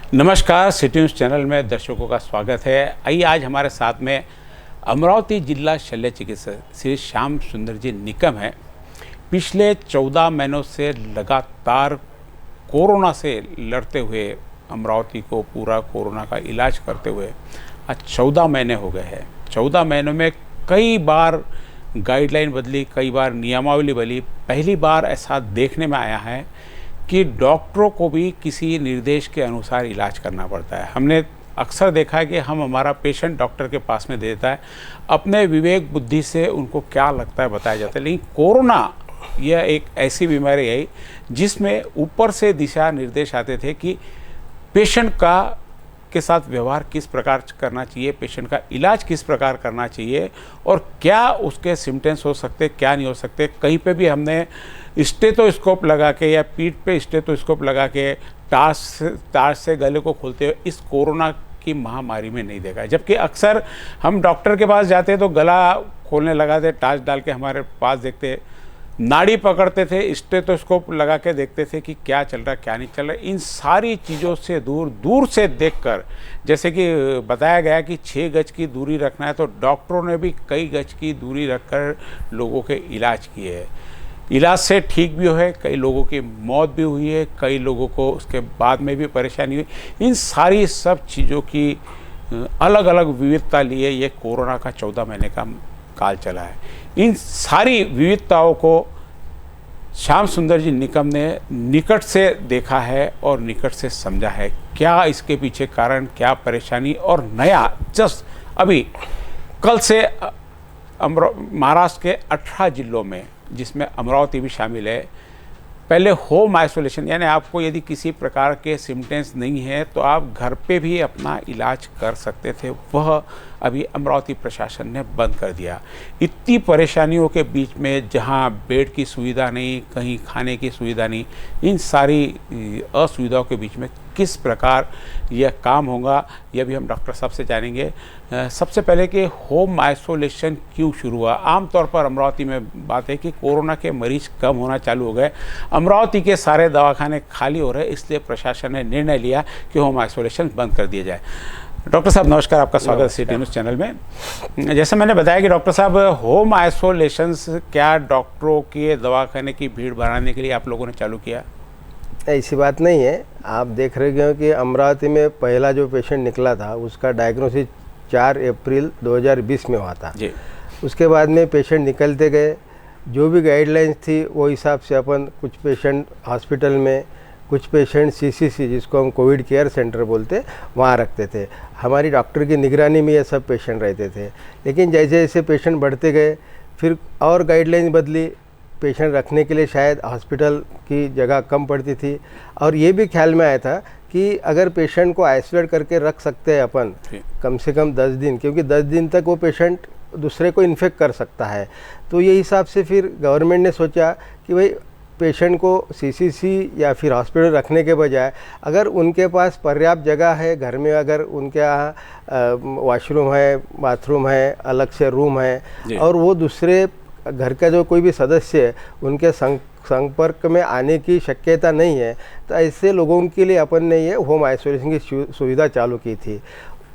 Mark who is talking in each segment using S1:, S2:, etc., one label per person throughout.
S1: नमस्कार, city news channel में दर्शकों का स्वागत है। आइए आज हमारे साथ में अमरावती जिला शल्य चिकित्सक श्री श्याम सुंदर जी निकम हैं। पिछले 14 महीनों से लगातार कोरोना से लड़ते हुए अमरावती को पूरा कोरोना का इलाज करते हुए आज 14 महीने हो गए हैं। 14 महीनों में कई बार गाइडलाइन बदली, कई बार नियमावली बदली। पहली बार ऐसा देखने में आया है कि डॉक्टरों को भी किसी निर्देश के अनुसार इलाज करना पड़ता है। हमने अक्सर देखा है कि हमारा पेशेंट डॉक्टर के पास में देता है, अपने विवेक बुद्धि से उनको क्या लगता है बताया जाता है। लेकिन कोरोना यह एक ऐसी बीमारी है जिसमें ऊपर से दिशा निर्देश आते थे कि पेशेंट के साथ व्यवहार किस प्रकार करना चाहिए, पेशेंट का इलाज किस प्रकार करना चाहिए और क्या उसके सिम्टम्स हो सकते, क्या नहीं हो सकते। कहीं पे भी हमने स्टेथोस्कोप लगा के या पीठ पे स्टेथोस्कोप लगा के तार से गले को खोलते हुए इस कोरोना की महामारी में नहीं देखा है। जबकि अक्सर हम डॉक्टर के पास जाते तो गला खोलने लगाते, टार्च डाल के हमारे पास देखते, नाड़ी पकड़ते थे, स्टेथोस्कोप लगा के देखते थे कि क्या चल रहा है क्या नहीं चल रहा है। इन सारी चीज़ों से दूर से देखकर, जैसे कि बताया गया कि 6 गज की दूरी रखना है, तो डॉक्टरों ने भी कई गज की दूरी रखकर लोगों के इलाज किए हैं। इलाज से ठीक भी है, कई लोगों की मौत भी हुई है, कई लोगों को उसके बाद में भी परेशानी हुई। इन सारी सब चीज़ों की अलग अलग विविधता लिए ये कोरोना का 14 महीने का काल चला है। इन सारी विविधताओं को श्याम सुंदर जी निकम ने निकट से देखा है और निकट से समझा है। क्या इसके पीछे कारण, क्या परेशानी और नया जस्ट अभी कल से महाराष्ट्र के 18 जिलों में, जिसमें अमरावती भी शामिल है, पहले होम आइसोलेशन, यानी आपको यदि किसी प्रकार के सिम्टम्स नहीं है तो आप घर पे भी अपना इलाज कर सकते थे, वह अभी अमरावती प्रशासन ने बंद कर दिया। इतनी परेशानियों के बीच में, जहां बेड की सुविधा नहीं, कहीं खाने की सुविधा नहीं, इन सारी असुविधाओं के बीच में किस प्रकार यह काम होगा, यह भी हम डॉक्टर साहब से जानेंगे। सबसे पहले कि होम आइसोलेशन क्यों शुरू हुआ। आमतौर पर अमरावती में बात है कि कोरोना के मरीज कम होना चालू हो गए, अमरावती के सारे दवाखाने खाली हो रहे, इसलिए प्रशासन ने निर्णय लिया कि होम आइसोलेशन बंद कर दिया जाए। डॉक्टर साहब नमस्कार, आपका स्वागत है सिटी न्यूज़ चैनल में। जैसे मैंने बताया कि डॉक्टर साहब, होम आइसोलेशन क्या डॉक्टरों के दवाखाने की भीड़ बढ़ाने के लिए आप लोगों ने चालू किया?
S2: ऐसी बात नहीं है। आप देख रहे हो कि अमरावती में पहला जो पेशेंट निकला था उसका डायग्नोसिस 4 अप्रैल 2020 में हुआ था जी। उसके बाद में पेशेंट निकलते गए, जो भी गाइडलाइंस थी वो हिसाब से अपन कुछ पेशेंट हॉस्पिटल में, कुछ पेशेंट सीसीसी, जिसको हम कोविड केयर सेंटर बोलते, वहाँ रखते थे। हमारी डॉक्टर की निगरानी में ये सब पेशेंट रहते थे। लेकिन जैसे जैसे पेशेंट बढ़ते गए, फिर और गाइडलाइन बदली, पेशेंट रखने के लिए शायद हॉस्पिटल की जगह कम पड़ती थी, और ये भी ख्याल में आया था कि अगर पेशेंट को आइसोलेट करके रख सकते हैं अपन कम से कम 10 दिन, क्योंकि 10 दिन तक वो पेशेंट दूसरे को इन्फेक्ट कर सकता है। तो ये हिसाब से फिर गवर्नमेंट ने सोचा कि भाई पेशेंट को सीसीसी या फिर हॉस्पिटल रखने के बजाय, अगर उनके पास पर्याप्त जगह है घर में, अगर उनके यहाँ वॉशरूम है, बाथरूम है, अलग से रूम है, और वो दूसरे घर का जो कोई भी सदस्य है उनके संपर्क में आने की शक्यता नहीं है, तो ऐसे लोगों के लिए अपन ने ये होम आइसोलेशन की सुविधा चालू की थी।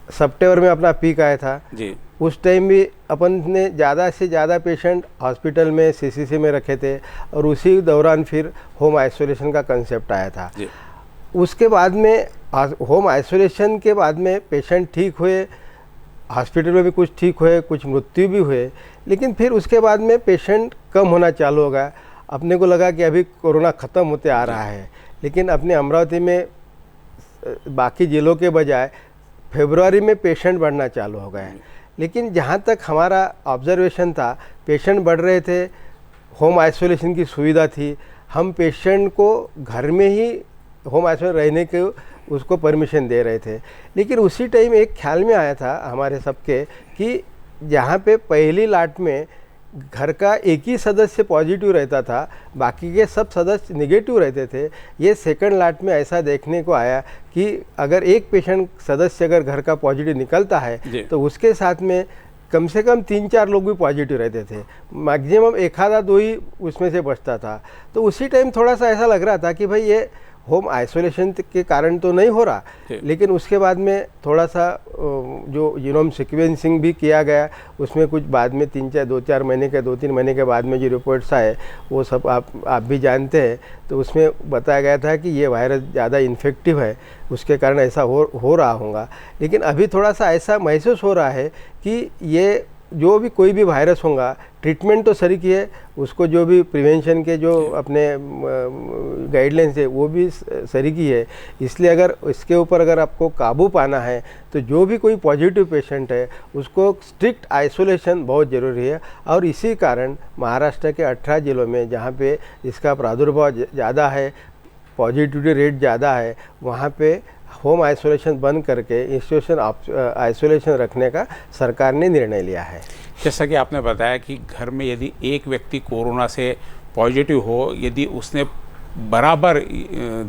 S2: सितंबर में अपना पीक आया था जी। उस टाइम भी अपन ने ज़्यादा से ज़्यादा पेशेंट हॉस्पिटल में सीसीसी में रखे थे, और उसी दौरान फिर होम आइसोलेशन का कंसेप्ट आया था जी। उसके बाद में होम आइसोलेशन के बाद में पेशेंट ठीक हुए, हॉस्पिटल में भी कुछ ठीक हुए, कुछ मृत्यु भी हुए, लेकिन फिर उसके बाद में पेशेंट कम होना चालू हो गया। अपने को लगा कि अभी कोरोना ख़त्म होते आ रहा है, लेकिन अपने अमरावती में बाकी जिलों के बजाय फरवरी में पेशेंट बढ़ना चालू हो गए। लेकिन जहाँ तक हमारा ऑब्जर्वेशन था, पेशेंट बढ़ रहे थे, होम आइसोलेशन की सुविधा थी, हम पेशेंट को घर में ही होम आइसोलेशन रहने के उसको परमिशन दे रहे थे। लेकिन उसी टाइम एक ख्याल में आया था हमारे सबके कि जहाँ पे पहली लाट में घर का एक ही सदस्य पॉजिटिव रहता था, बाकी के सब सदस्य निगेटिव रहते थे, ये सेकंड लाट में ऐसा देखने को आया कि अगर एक पेशेंट सदस्य अगर घर का पॉजिटिव निकलता है तो उसके साथ में कम से कम 3-4 लोग भी पॉजिटिव रहते थे, मैक्सिमम 1 आधा 2 ही उसमें से बचता था। तो उसी टाइम थोड़ा सा ऐसा लग रहा था कि भाई ये होम आइसोलेशन के कारण तो नहीं हो रहा, लेकिन उसके बाद में थोड़ा सा जो जीनोम सीक्वेंसिंग भी किया गया, उसमें कुछ बाद में 2-4 महीने के 2-3 महीने के बाद में जो रिपोर्ट्स आए वो सब आप भी जानते हैं। तो उसमें बताया गया था कि ये वायरस ज़्यादा इन्फेक्टिव है, उसके कारण ऐसा हो रहा होगा। लेकिन अभी थोड़ा सा ऐसा महसूस हो रहा है कि ये जो भी कोई भी वायरस होगा, ट्रीटमेंट तो सही की है, उसको जो भी प्रिवेंशन के जो अपने गाइडलाइंस है वो भी सही की है। इसलिए अगर इसके ऊपर अगर आपको काबू पाना है तो जो भी कोई पॉजिटिव पेशेंट है उसको स्ट्रिक्ट आइसोलेशन बहुत ज़रूरी है। और इसी कारण महाराष्ट्र के 18 जिलों में जहाँ पे इसका प्रादुर्भाव ज़्यादा है, पॉजिटिविटी रेट ज़्यादा है, वहाँ पे होम आइसोलेशन बंद करके इंस्टीट्यूशन आइसोलेशन रखने का सरकार ने निर्णय लिया है।
S1: जैसा कि आपने बताया कि घर में यदि एक व्यक्ति कोरोना से पॉजिटिव हो, यदि उसने बराबर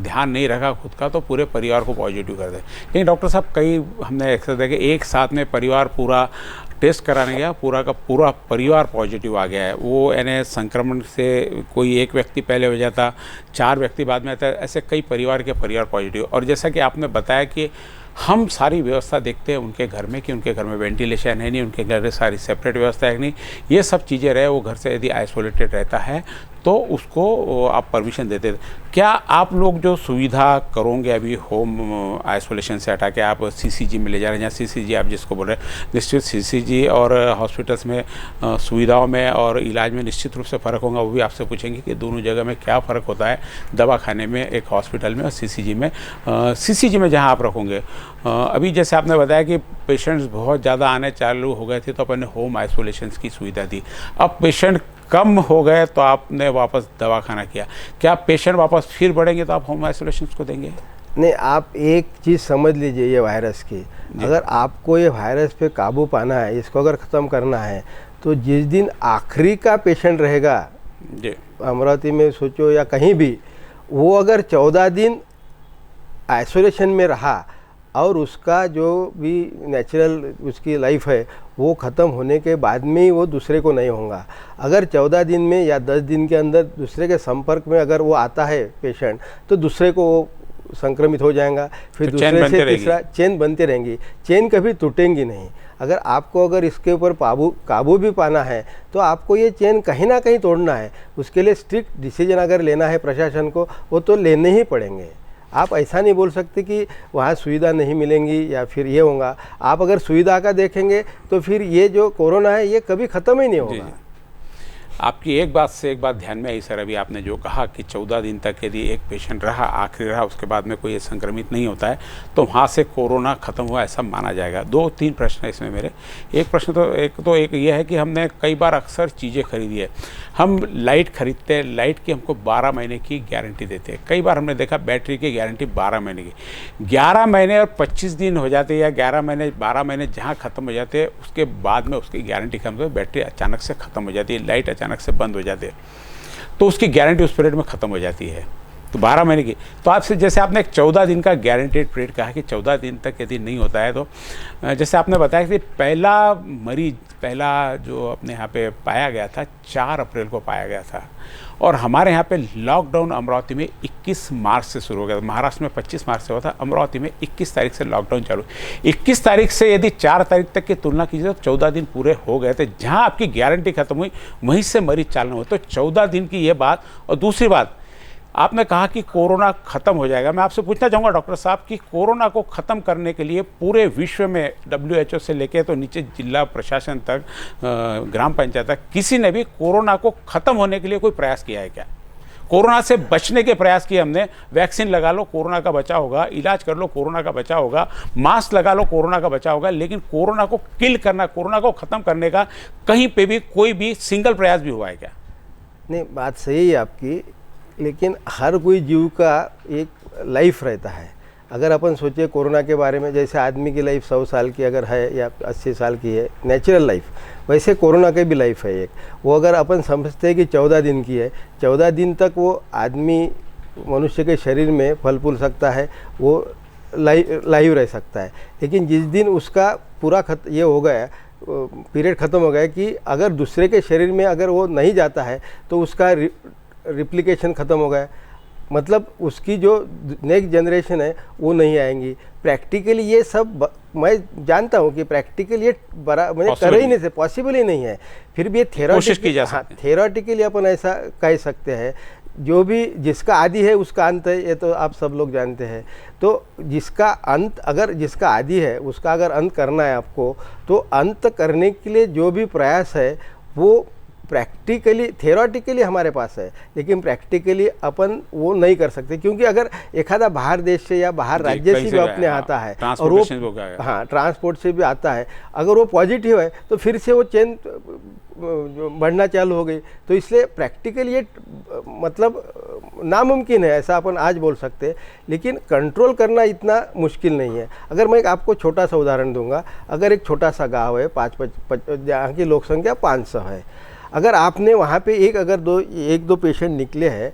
S1: ध्यान नहीं रखा खुद का, तो पूरे परिवार को पॉजिटिव कर दे। लेकिन डॉक्टर साहब, कई हमने ऐसा देखा कि एक साथ में परिवार पूरा टेस्ट कराने गया, पूरा का पूरा परिवार पॉजिटिव आ गया है। वो यानी संक्रमण से कोई एक व्यक्ति पहले हो जाता, 4 व्यक्ति बाद में आता, ऐसे कई परिवार के परिवार पॉजिटिव। और जैसा कि आपने बताया कि हम सारी व्यवस्था देखते हैं उनके घर में कि उनके घर में वेंटिलेशन है नहीं, उनके घर में सारी सेपरेट व्यवस्था है नहीं, ये सब चीज़ें रहे, वो घर से यदि आइसोलेटेड रहता है तो उसको आप परमिशन देते थे। क्या आप लोग जो सुविधा करोगे अभी होम आइसोलेशन से हटा के, आप सीसीजी में ले जा रहे हैं, या सीसीजी आप जिसको बोल रहे हैं, निश्चित सीसीजी और हॉस्पिटल्स में सुविधाओं में और इलाज में निश्चित रूप से फ़र्क होगा। वो भी आपसे पूछेंगे कि दोनों जगह में क्या फ़र्क होता है, दवा खाने में एक हॉस्पिटल में और सीसीजी में। सीसीजी में जहाँ आप रखोगे, अभी जैसे आपने बताया कि पेशेंट्स बहुत ज़्यादा आने चालू हो गए थे तो अपन ने होम आइसोलेशन की सुविधा दी। अब पेशेंट कम हो गए तो आपने वापस दवाखाना किया। क्या पेशेंट वापस फिर बढ़ेंगे तो आप होम आइसोलेशन को देंगे?
S2: नहीं, आप एक चीज़ समझ लीजिए ये वायरस की, अगर आपको ये वायरस पे काबू पाना है, इसको अगर ख़त्म करना है, तो जिस दिन आखिरी का पेशेंट रहेगा जी, अमरावती में सोचो या कहीं भी, वो अगर 14 दिन आइसोलेशन में रहा और उसका जो भी नेचुरल उसकी लाइफ है वो ख़त्म होने के बाद में ही वो दूसरे को नहीं होगा। अगर 14 दिन में या 10 दिन के अंदर दूसरे के संपर्क में अगर वो आता है पेशेंट, तो दूसरे को वो संक्रमित हो जाएगा, फिर
S1: तो
S2: दूसरे से तीसरा चेन बनती रहेंगी, चेन कभी टूटेंगी नहीं। अगर आपको अगर इसके ऊपर काबू भी पाना है तो आपको ये चेन कहीं ना कहीं तोड़ना है। उसके लिए स्ट्रिक्ट डिसीजन अगर लेना है प्रशासन को, वो तो लेने ही पड़ेंगे। आप ऐसा नहीं बोल सकते कि वहाँ सुविधा नहीं मिलेंगी या फिर ये होगा। आप अगर सुविधा का देखेंगे तो फिर ये जो कोरोना है ये कभी ख़त्म ही नहीं होगा।
S1: आपकी एक बात से एक बात ध्यान में आई सर, अभी आपने जो कहा कि 14 दिन तक यदि एक पेशेंट रहा, आखिरी रहा, उसके बाद में कोई संक्रमित नहीं होता है तो वहाँ से कोरोना ख़त्म हुआ ऐसा माना जाएगा। 2-3 प्रश्न है इसमें मेरे। एक प्रश्न तो एक ये है कि हमने कई बार अक्सर चीज़ें खरीदी है, हम लाइट खरीदते हैं, लाइट की हमको 12 महीने की गारंटी देते हैं। कई बार हमने देखा बैटरी की गारंटी 12 महीने की, 11 महीने और 25 दिन हो जाते हैं या 11 महीने 12 महीने जहाँ ख़त्म हो जाते हैं, उसके बाद में उसकी गारंटी खत्म हो, बैटरी अचानक से ख़त्म हो जाती है, लाइट अचानक से बंद हो जाते हैं, तो उसकी गारंटी उस पीरियड में ख़त्म हो जाती है। तो 12 महीने की, तो आपसे जैसे आपने एक 14 दिन का गारंटेड पीरियड कहा कि 14 दिन तक यदि नहीं होता है तो जैसे आपने बताया कि पहला जो अपने यहाँ पे पाया गया था 4 अप्रैल को पाया गया था, और हमारे यहाँ पे लॉकडाउन अमरावती में 21 मार्च से शुरू हो गया था। महाराष्ट्र में 25 मार्च से हुआ था, अमरावती में 21 तारीख से लॉकडाउन चालू। 21 तारीख से यदि 4 तारीख तक की तुलना कीजिए तो 14 दिन पूरे हो गए थे। जहाँ आपकी गारंटी खत्म हुई वहीं से मरीज चालू हुए, तो 14 दिन की ये बात। और दूसरी बात, आपने कहा कि कोरोना ख़त्म हो जाएगा। मैं आपसे पूछना चाहूँगा डॉक्टर साहब कि कोरोना को ख़त्म करने के लिए पूरे विश्व में WHO से लेके तो नीचे जिला प्रशासन तक, ग्राम पंचायत तक, किसी ने भी कोरोना को ख़त्म होने के लिए कोई प्रयास किया है क्या? कोरोना से बचने के प्रयास किए हमने, वैक्सीन लगा लो कोरोना का बचाव होगा, इलाज कर लो कोरोना का बचाव होगा, मास्क लगा लो कोरोना का बचाव होगा, लेकिन कोरोना को किल करना, कोरोना को ख़त्म करने का कहीं पे भी कोई भी सिंगल प्रयास भी हुआ है क्या?
S2: नहीं, बात सही है आपकी, लेकिन हर कोई जीव का एक लाइफ रहता है। अगर अपन सोचे कोरोना के बारे में, जैसे आदमी की लाइफ 100 साल की अगर है या 80 साल की है नेचुरल लाइफ, वैसे कोरोना की भी लाइफ है एक। वो अगर अपन समझते हैं कि 14 दिन की है, 14 दिन तक वो आदमी मनुष्य के शरीर में फल फूल सकता है, वो लाइव रह सकता है। लेकिन जिस दिन उसका पूरा ये हो गया, पीरियड ख़त्म हो गया कि अगर दूसरे के शरीर में अगर वो नहीं जाता है तो उसका रिप्लिकेशन ख़त्म हो गया। मतलब उसकी जो नेक्स्ट जनरेशन है वो नहीं आएंगी। प्रैक्टिकली ये सब मैं जानता हूँ कि प्रैक्टिकली ये बड़ा मुझे कर ही नहीं से पॉसिबल ही नहीं है, फिर भी ये थेरोटिकली अपन ऐसा कह सकते हैं। जो भी जिसका आदि है उसका अंत है, ये तो आप सब लोग जानते हैं। तो जिसका अंत, अगर जिसका आदि है उसका अगर अंत करना है आपको, तो अंत करने के लिए जो भी प्रयास है वो प्रैक्टिकली थेरोटिकली हमारे पास है, लेकिन प्रैक्टिकली अपन वो नहीं कर सकते, क्योंकि अगर एखादा बाहर देश से या बाहर राज्य से भी अपने आता है और वो ट्रांसपोर्ट से भी आता है, अगर वो पॉजिटिव है तो फिर से वो चेन बढ़ना चालू हो गई। तो इसलिए प्रैक्टिकली ये मतलब नामुमकिन है, ऐसा अपन आज बोल सकते हैं, लेकिन कंट्रोल करना इतना मुश्किल नहीं है। अगर मैं आपको छोटा सा उदाहरण दूंगा, अगर एक छोटा सा गांव है, जहाँ की लोक संख्या 500 है, अगर आपने वहाँ पे एक दो पेशेंट निकले हैं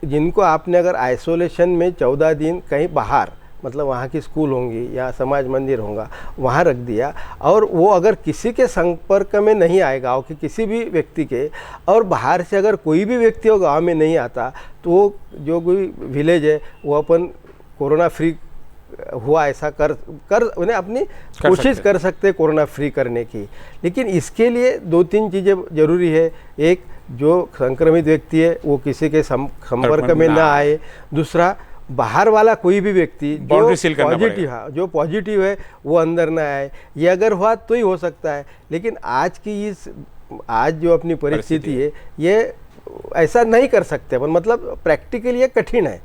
S2: जिनको आपने अगर आइसोलेशन में 14 दिन कहीं बाहर, मतलब वहाँ की स्कूल होंगी या समाज मंदिर होगा, वहाँ रख दिया, और वो अगर किसी के संपर्क में नहीं आए गाँव के किसी भी व्यक्ति के, और बाहर से अगर कोई भी व्यक्ति वो गाँव में नहीं आता, तो वो जो कोई विलेज है वो अपन कोरोना फ्री हुआ ऐसा कर उन्हें अपनी कोशिश कर सकते हैं कोरोना फ्री करने की। लेकिन इसके लिए 2-3 चीज़ें ज़रूरी है। एक, जो संक्रमित व्यक्ति है वो किसी के संपर्क में ना आए। दूसरा, बाहर वाला कोई भी व्यक्ति जो पॉजिटिव है वो अंदर ना आए। ये अगर हुआ तो ही हो सकता है, लेकिन आज जो अपनी परिस्थिति है ये ऐसा नहीं कर सकते अपन, मतलब प्रैक्टिकली ये कठिन है।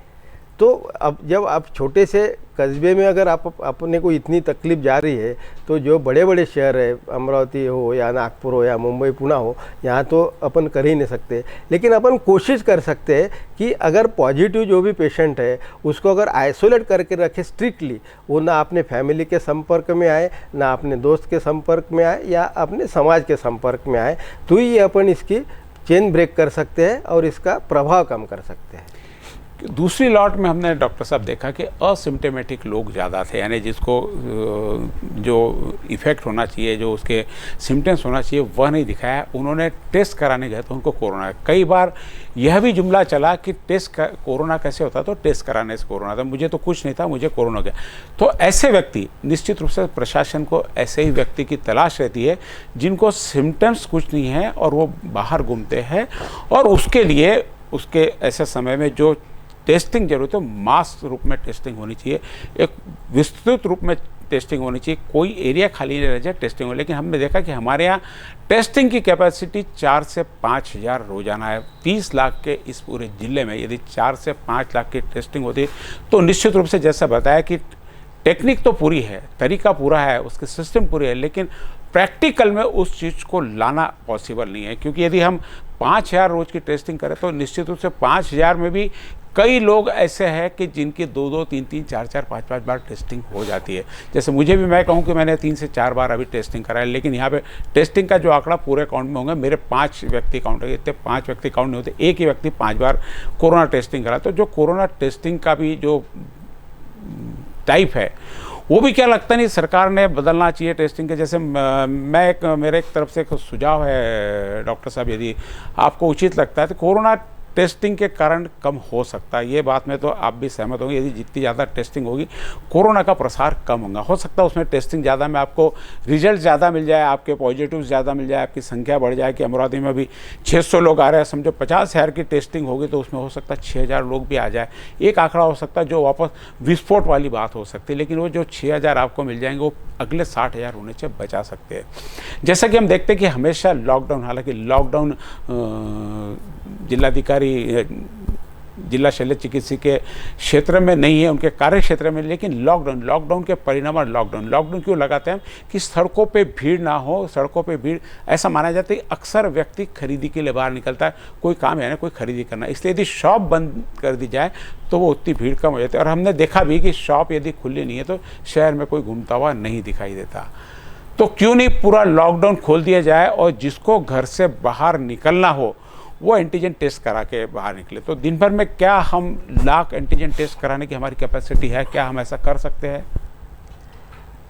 S2: तो अब जब आप छोटे से कस्बे में अगर आप अपने को इतनी तकलीफ जा रही है, तो जो बड़े बड़े शहर है, अमरावती हो या नागपुर हो या मुंबई पुणे हो, यहाँ तो अपन कर ही नहीं सकते। लेकिन अपन कोशिश कर सकते हैं कि अगर पॉजिटिव जो भी पेशेंट है उसको अगर आइसोलेट करके रखे स्ट्रिक्टली, वो ना अपने फैमिली के संपर्क में आए, ना अपने दोस्त के संपर्क में आए या अपने समाज के संपर्क में आए, तो ही अपन इसकी चेन ब्रेक कर सकते हैं और इसका प्रभाव कम कर सकते हैं।
S1: दूसरी लॉट में हमने डॉक्टर साहब देखा कि असिम्प्टोमेटिक लोग ज़्यादा थे, यानी जिसको जो इफ़ेक्ट होना चाहिए, जो उसके सिम्टम्स होना चाहिए वह नहीं दिखाया। उन्होंने टेस्ट कराने गए तो उनको कोरोना है। कई बार यह भी जुमला चला कि कोरोना कैसे होता, तो टेस्ट कराने से कोरोना था, मुझे तो कुछ नहीं था, मुझे कोरोना गया। तो ऐसे व्यक्ति, निश्चित रूप से प्रशासन को ऐसे ही व्यक्ति की तलाश रहती है जिनको सिम्टम्स कुछ नहीं है और वो बाहर घूमते हैं, और उसके लिए उसके ऐसे समय में जो टेस्टिंग जरूरत है, मास रूप में टेस्टिंग होनी चाहिए, एक विस्तृत रूप में टेस्टिंग होनी चाहिए, कोई एरिया खाली नहीं रह जाए, टेस्टिंग हो। लेकिन हमने देखा कि हमारे यहाँ टेस्टिंग की कैपेसिटी 4 से 5 हज़ार रोजाना है। 30 लाख के इस पूरे ज़िले में यदि 4 से 5 लाख की टेस्टिंग होती तो निश्चित रूप से जैसा बताया कि टेक्निक तो पूरी है, तरीका पूरा है, उसके सिस्टम पूरे है, लेकिन प्रैक्टिकल में उस चीज़ को लाना पॉसिबल नहीं है। क्योंकि यदि हम 5,000 रोज़ की टेस्टिंग करें तो निश्चित रूप से 5,000 में भी कई लोग ऐसे हैं कि जिनकी 2-2, 3-3, 4-4, 5-5 बार टेस्टिंग हो जाती है। जैसे मुझे भी, मैं कहूँ कि मैंने 3 से 4 बार अभी टेस्टिंग कराया, लेकिन यहाँ पे टेस्टिंग का जो आंकड़ा पूरे काउंट में होंगे, मेरे 5 व्यक्ति काउंट है, इतने 5 व्यक्ति काउंट नहीं होते, एक ही व्यक्ति 5 बार कोरोना टेस्टिंग करा। तो जो कोरोना टेस्टिंग का भी जो टाइप है वो भी क्या लगता नहीं सरकार ने बदलना चाहिए टेस्टिंग के। जैसे मेरे एक तरफ से एक सुझाव है डॉक्टर साहब, यदि आपको उचित लगता है तो कोरोना टेस्टिंग के कारण कम हो सकता है, ये बात में तो आप भी सहमत होंगे। यदि जितनी ज़्यादा टेस्टिंग होगी कोरोना का प्रसार कम होगा। हो सकता है उसमें टेस्टिंग ज़्यादा में आपको रिजल्ट ज़्यादा मिल जाए, आपके पॉजिटिव ज़्यादा मिल जाए, आपकी संख्या बढ़ जाए। कि अमरावती में अभी 600 लोग आ रहे हैं, समझो 50,000 की टेस्टिंग होगी तो उसमें हो सकता है 6,000 लोग भी आ जाए। एक आंकड़ा हो सकता है जो वापस विस्फोट वाली बात हो सकती है, लेकिन वो जो 6,000 आपको मिल जाएंगे वो अगले 60,000 होने से बचा सकते हैं। जैसा कि हम देखते हैं कि हमेशा लॉकडाउन, हालांकि लॉकडाउन जिलाधिकारी, जिला शल्य चिकित्सक के क्षेत्र में नहीं है, उनके कार्य क्षेत्र में, लेकिन लॉकडाउन के परिणाम लॉकडाउन क्यों लगाते हैं कि सड़कों पे भीड़ ना हो। सड़कों पे भीड़, ऐसा माना जाता है कि अक्सर व्यक्ति खरीदी के लिए बाहर निकलता है, कोई काम है ना, कोई खरीदी करना, इसलिए यदि शॉप बंद कर दी जाए तो वो उतनी भीड़ कम हो जाती है। और हमने देखा भी कि शॉप यदि खुली नहीं है तो शहर में कोई घूमता हुआ नहीं दिखाई देता। तो क्यों नहीं पूरा लॉकडाउन खोल दिया जाए और जिसको घर से बाहर निकलना हो वो एंटीजन टेस्ट करा के बाहर निकले। तो दिन भर में क्या हम लाख एंटीजन टेस्ट कराने की हमारी कैपेसिटी है, क्या हम ऐसा कर सकते हैं?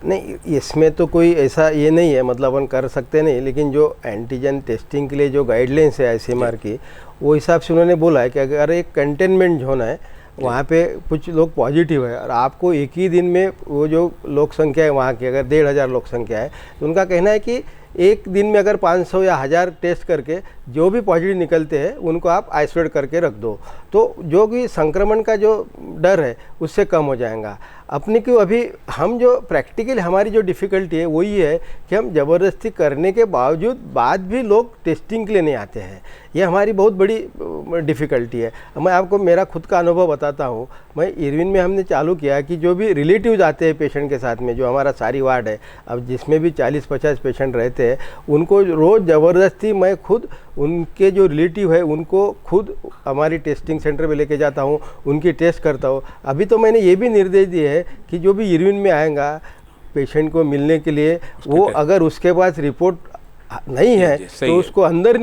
S2: नहीं, इसमें तो कोई ऐसा ये नहीं है, मतलब अपन कर सकते नहीं, लेकिन जो एंटीजन टेस्टिंग के लिए जो गाइडलाइंस है आईसीएमआर की, वो हिसाब से उन्होंने बोला है कि अगर एक कंटेनमेंट जोन है, वहाँ पे कुछ लोग पॉजिटिव है और आपको एक ही दिन में वो जो लोक संख्या है वहाँ की अगर 1,500 लोक संख्या है, तो उनका कहना है कि एक दिन में अगर 500 या 1000 टेस्ट करके जो भी पॉजिटिव निकलते हैं उनको आप आइसोलेट करके रख दो, तो जो भी संक्रमण का जो डर है उससे कम हो जाएगा। अपने को अभी हम जो प्रैक्टिकल हमारी जो डिफ़िकल्टी है वो ये है कि हम ज़बरदस्ती करने के बावजूद बाद भी लोग टेस्टिंग के लिए नहीं आते हैं, ये हमारी बहुत बड़ी डिफ़िकल्टी है। मैं आपको मेरा खुद का अनुभव बताता हूँ। मैं इरविन में हमने चालू किया कि जो भी रिलेटिव्स आते हैं पेशेंट के साथ में, जो हमारा सारी वार्ड है अब जिसमें भी 40-50 पेशेंट रहते हैं, उनको रोज़ ज़बरदस्ती मैं खुद उनके जो रिलेटिव है उनको खुद हमारी टेस्टिंग सेंटर पे लेके जाता हूँ, उनकी टेस्ट करता हूँ। अभी तो मैंने ये भी निर्देश दिए है कि जो भी इरविन में आएगा पेशेंट को मिलने के लिए, वो अगर उसके पास रिपोर्ट नहीं है तो उसको अंदर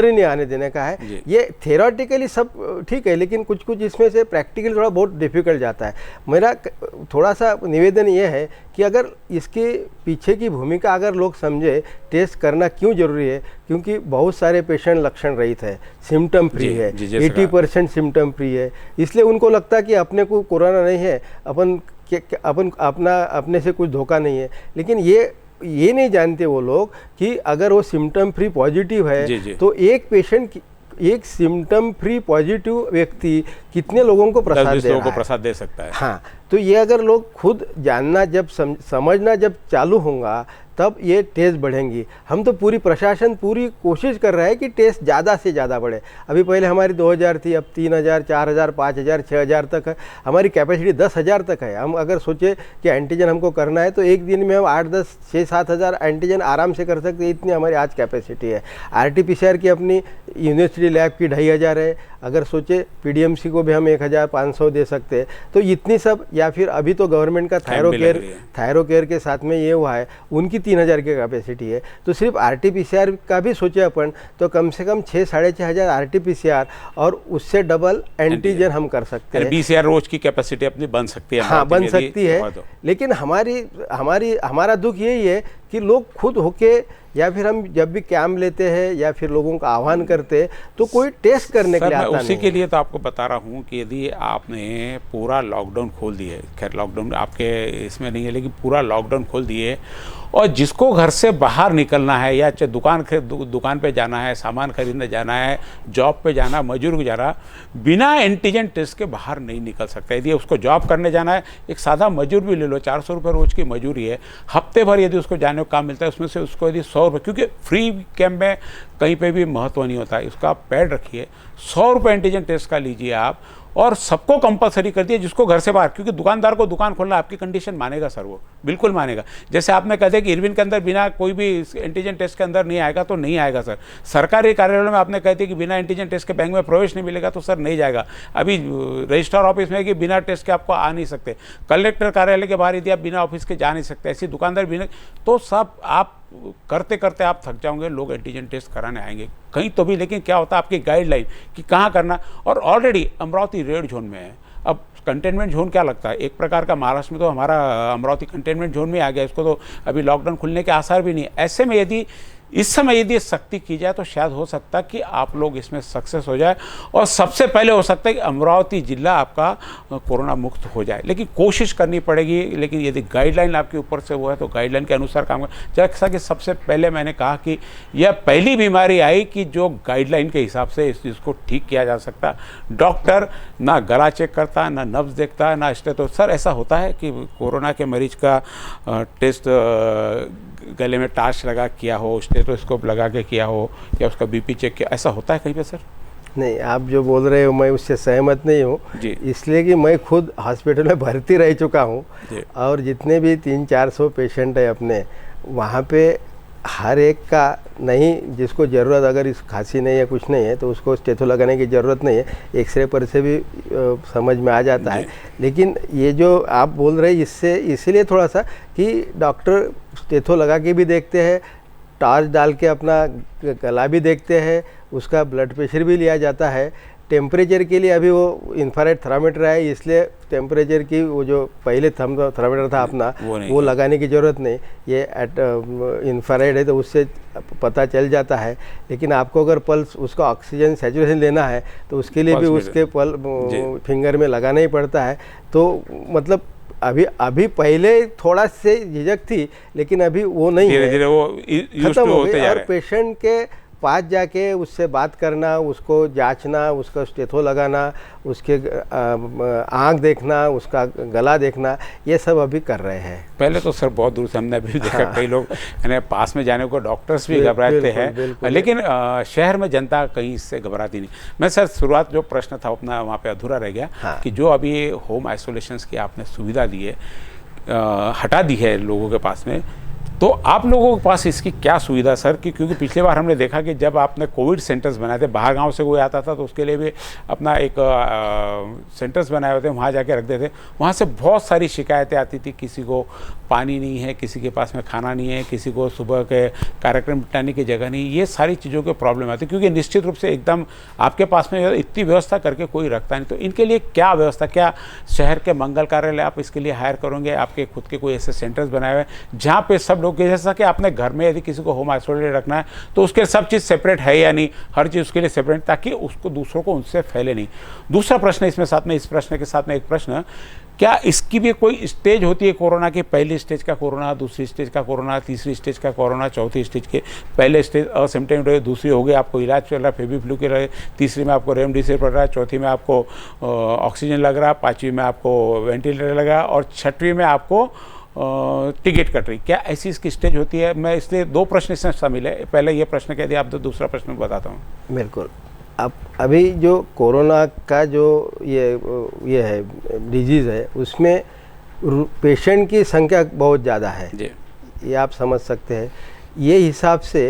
S2: ही नहीं आने देने का है। ये थेरोटिकली सब ठीक है, लेकिन कुछ कुछ इसमें से प्रैक्टिकल थोड़ा बहुत डिफिकल्ट जाता है। मेरा थोड़ा सा निवेदन ये है कि अगर इसके पीछे की भूमिका अगर लोग समझे, टेस्ट करना क्यों जरूरी है, क्योंकि बहुत सारे पेशेंट लक्षण रहित है, सिम्टम फ्री है, 80% सिम्टम फ्री है, इसलिए उनको लगता है कि अपने को कोरोना नहीं है, अपन अपने से कुछ धोखा नहीं है। लेकिन ये नहीं जानते वो लोग कि अगर वो सिम्टम फ्री पॉजिटिव है तो एक पेशेंट, एक सिम्टम फ्री पॉजिटिव व्यक्ति कितने लोगों को प्रसाद दे सकता है। हाँ, तो ये अगर लोग खुद जानना, जब समझना जब चालू होगा तब ये टेस्ट बढ़ेंगी। हम तो पूरी प्रशासन पूरी कोशिश कर रहा है कि टेस्ट ज़्यादा से ज़्यादा बढ़े। अभी पहले हमारी 2000 थी, अब 3000, 4000, 5000, 6000 तक है। हमारी कैपेसिटी 10,000 तक है। हम अगर सोचे कि एंटीजन हमको करना है तो एक दिन में हम 8, 10, 6, 7,000 एंटीजन आराम से कर सकते हैं, इतनी हमारी आज कैपेसिटी है। RT-PCR की अपनी यूनिवर्सिटी लैब की 2500 है। अगर सोचे PDMC को भी हम 1500 दे सकते हैं। तो इतनी सब, या फिर अभी तो गवर्नमेंट का थायरो केयर के साथ में ये हुआ है, उनकी 3000 की कैपेसिटी है। तो सिर्फ RT-PCR का भी सोचे अपन तो कम से कम 6-6,500 RT-PCR और उससे डबल एंटीजन हम कर सकते हैं।
S1: BCR रोज की कैपेसिटी अपनी बन सकती है।
S2: हाँ, बन सकती है। लेकिन हमारा दुख यही है कि लोग खुद होके, या फिर हम जब भी कैंप लेते हैं या फिर लोगों का आह्वान करते हैं तो कोई टेस्ट करने के लिए आता नहीं।
S1: उसी के लिए तो आपको बता रहा हूँ कि यदि आपने पूरा लॉकडाउन खोल दिए, खैर लॉकडाउन आपके इसमें नहीं है, लेकिन पूरा लॉकडाउन खोल दिए, और जिसको घर से बाहर निकलना है या चाहे दुकान पे जाना है, सामान खरीदने जाना है, जॉब पे जाना, मजदूर को जाना, बिना एंटीजन टेस्ट के बाहर नहीं निकल सकता। यदि उसको जॉब करने जाना है, एक सादा मजदूर भी ले लो, 400 रुपये रोज की मजदूरी है, हफ्ते भर यदि उसको जाने का काम मिलता है, उसमें से उसको यदि 100 रुपये, क्योंकि फ्री कैंप में कहीं पे भी महत्व नहीं होता है, उसका आप पैड रखिए, 100 रुपये एंटीजन टेस्ट का लीजिए आप, और सबको कंपलसरी कर दिया जिसको घर से बाहर, क्योंकि दुकानदार को दुकान खोलना आपकी कंडीशन मानेगा सर, वो बिल्कुल मानेगा। जैसे आपने कहते कि इरविन के अंदर बिना कोई भी एंटीजन टेस्ट के अंदर नहीं आएगा तो नहीं आएगा सर। सरकारी कार्यालयों में आपने कहते कि बिना एंटीजन टेस्ट के बैंक में प्रवेश नहीं मिलेगा तो सर नहीं जाएगा। अभी रजिस्ट्रार ऑफिस में कि बिना टेस्ट के आपको आ नहीं सकते, कलेक्टर कार्यालय के बाहर यदि आप बिना ऑफिस के जा नहीं सकते, ऐसी दुकानदार बिना, तो सब आप करते करते आप थक जाओगे, लोग एंटीजन टेस्ट कराने आएंगे कहीं तो भी। लेकिन क्या होता है आपकी गाइडलाइन कि कहाँ करना, और ऑलरेडी अमरावती रेड जोन में है। अब कंटेनमेंट जोन क्या लगता है, एक प्रकार का महाराष्ट्र में तो हमारा अमरावती कंटेनमेंट जोन में आ गया, इसको तो अभी लॉकडाउन खुलने के आसार भी नहीं। ऐसे में यदि इस समय यदि सख्ती की जाए तो शायद हो सकता है कि आप लोग इसमें सक्सेस हो जाए, और सबसे पहले हो सकता है कि अमरावती जिला आपका कोरोना मुक्त हो जाए। लेकिन कोशिश करनी पड़ेगी। लेकिन यदि गाइडलाइन आपके ऊपर से वो है तो गाइडलाइन के अनुसार काम कर। जैसा कि सबसे पहले मैंने कहा कि यह पहली बीमारी आई कि जो गाइडलाइन के हिसाब से इसको ठीक किया जा सकता। डॉक्टर ना गला चेक करता, ना नब्ज देखता, ना स्टेथो। सर ऐसा होता है कि कोरोना के मरीज का टेस्ट गले में टार्च लगा किया हो, स्टेथोस्कोप लगा के किया हो, या उसका बीपी चेक किया, ऐसा होता है कहीं पे सर?
S2: नहीं, आप जो बोल रहे हो मैं उससे सहमत नहीं हूँ, इसलिए कि मैं खुद हॉस्पिटल में भर्ती रह चुका हूँ, और जितने भी 300-400 पेशेंट है अपने, वहाँ पे हर एक का नहीं, जिसको ज़रूरत, अगर इस खांसी नहीं है, कुछ नहीं है, तो उसको स्टेथो लगाने की ज़रूरत नहीं है, एक्सरे पर से भी समझ में आ जाता है। लेकिन ये जो आप बोल रहे हैं इससे, इसीलिए थोड़ा सा कि डॉक्टर स्टेथो लगा के भी देखते हैं, टॉर्च डाल के अपना गला भी देखते हैं, उसका ब्लड प्रेशर भी लिया जाता है, टेम्परेचर के लिए अभी वो इंफ्रारेड थर्मामीटर है, इसलिए टेम्परेचर की वो जो पहले थर्मामीटर था अपना वो लगाने की ज़रूरत नहीं, ये इंफ्रारेड है तो उससे पता चल जाता है। लेकिन आपको अगर पल्स उसका ऑक्सीजन सैचुरेशन लेना है तो उसके लिए भी उसके फिंगर में लगाना ही पड़ता है। तो मतलब अभी पहले थोड़ा से झिझक थी, लेकिन अभी वो नहीं है,
S1: धीरे-धीरे वो
S2: खत्म हो गई। और पेशेंट के पास जाके उससे बात करना, उसको जांचना, उसका स्टेथो लगाना, उसके आँख देखना, उसका गला देखना, ये सब अभी कर रहे हैं।
S1: पहले तो सर बहुत दूर से हमने अभी देखा, कई लोग यानी पास में जाने को डॉक्टर्स भी घबराते हैं, लेकिन शहर में जनता कहीं इससे घबराती नहीं। मैं सर शुरुआत जो प्रश्न था अपना वहाँ पे अधूरा रह गया कि जो अभी होम आइसोलेशन की आपने सुविधा दी है, हटा दी है लोगों के पास में, तो आप लोगों के पास इसकी क्या सुविधा सर? क्योंकि पिछले बार हमने देखा कि जब आपने कोविड सेंटर्स बनाए थे, बाहर गांव से कोई आता था तो उसके लिए भी अपना एक सेंटर्स बनाए हुए थे, वहाँ जाके रख देते। वहाँ से बहुत सारी शिकायतें आती थी, किसी को पानी नहीं है, किसी के पास में खाना नहीं है, किसी को सुबह के कार्यक्रम निपटाने की जगह नहीं, ये सारी चीज़ों के प्रॉब्लम आती, क्योंकि निश्चित रूप से एकदम आपके पास में इतनी व्यवस्था करके कोई रखता नहीं। तो इनके लिए क्या व्यवस्था, क्या शहर के मंगल कार्यालय आप इसके लिए हायर करोगे? आपके खुद के कोई ऐसे सेंटर्स बनाए हुए जहाँ पे सब लोग, जैसा कि आपने घर में यदि किसी को होम आइसोलेटेड रखना है तो उसके सब चीज़ सेपरेट है या नहीं, हर चीज़ उसके लिए सेपरेट, ताकि उसको दूसरों को उनसे फैले नहीं। दूसरा प्रश्न इसमें साथ में, इस प्रश्न के साथ में एक प्रश्न, क्या इसकी भी कोई स्टेज होती है कोरोना की? पहली स्टेज का कोरोना, दूसरी स्टेज का कोरोना, तीसरी स्टेज का कोरोना, चौथी स्टेज के पहले स्टेज असिम्प्टोमेटिक, दूसरी हो गई आपको इलाज चल रहा है फेविफ्लू के रहे, तीसरी में आपको रेमडेसिविर पड़ रहा है, चौथी में आपको ऑक्सीजन लग रहा है, पाँचवीं में आपको वेंटिलेटर लगा और छठवीं में आपको टिकट कट रही? क्या ऐसी इसकी स्टेज होती है? मैं इसलिए दो प्रश्न इसमें शामिल है, पहले ये प्रश्न कह दिया, आप तो दूसरा प्रश्न बताता हूँ।
S2: बिल्कुल। अब अभी जो कोरोना का जो ये है डिजीज़ है, उसमें पेशेंट की संख्या बहुत ज़्यादा है जी, ये आप समझ सकते हैं। ये हिसाब से